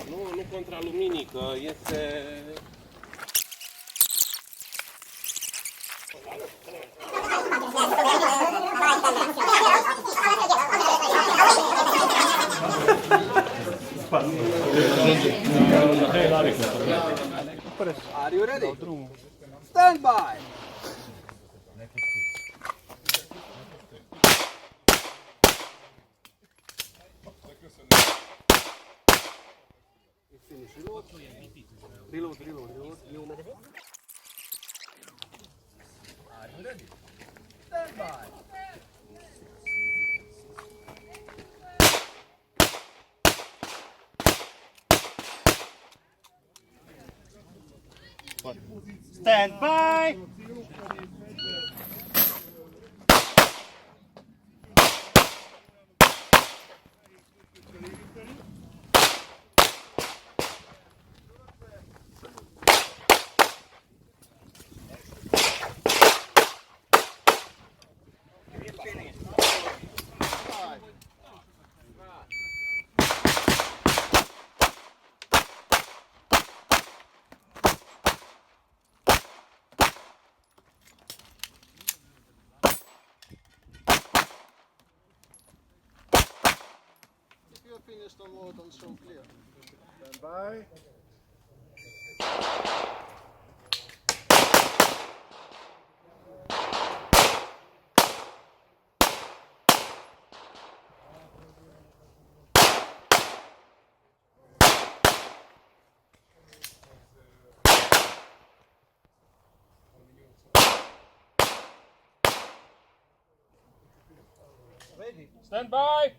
Nu contra luminii, că este... Are you ready? Stand by! Finish. Reload. Reload. Are you ready? Stand by! Stand by! Finished on mode and show clear. Stand by. Ready. Stand by!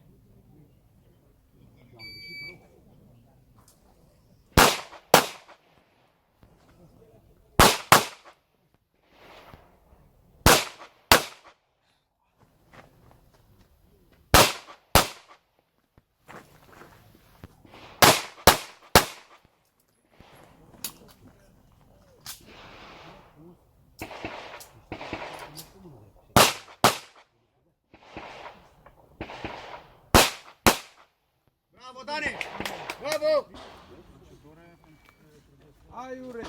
Bravo, Dani! Bravo! Are you ready?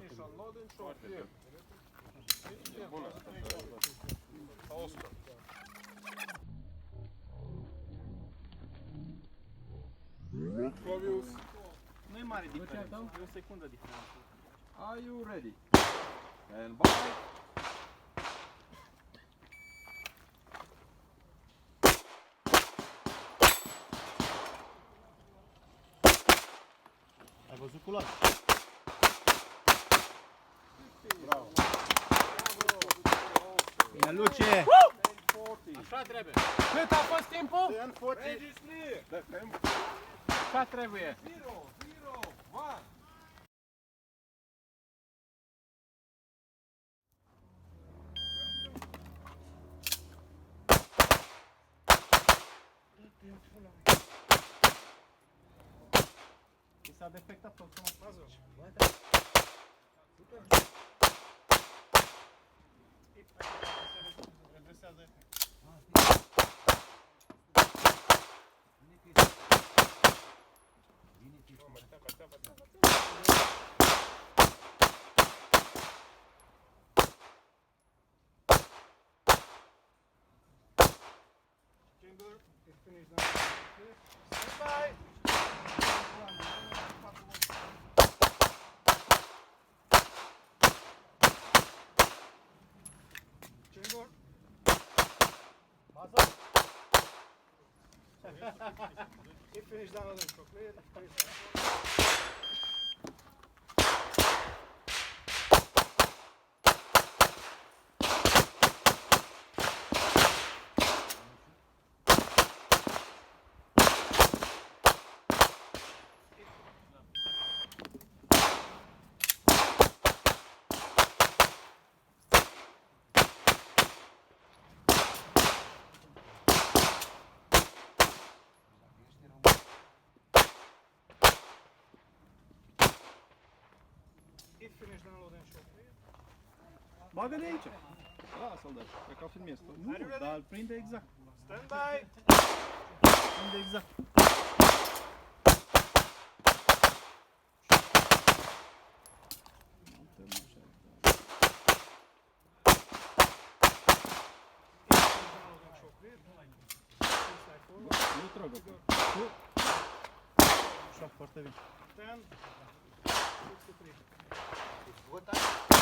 Finish on load and show clear. Flavius, Nu e mare diferență, e o secundă diferență. are you ready? Stand by. Ai văzut culoare? Bravo. Bine, Luce! Așa trebuie. Cât a fost timpul? 10:40. Așa trebuie. 0-0-1. I s-a defectat automat. Chamber is finished now. Stand by. Chamber. He finished down on the chocolate. Keep finish download and show clear. Bagă de aici. Da, să-l dai. Cred că filmezi. Nu, Are you ready? dar îl prinde exact. Stand by. Prinde exact. Download and show clear. Slide forward. Nu trăgă. Nu. Așa, foarte bine. 10, 63. Вот так.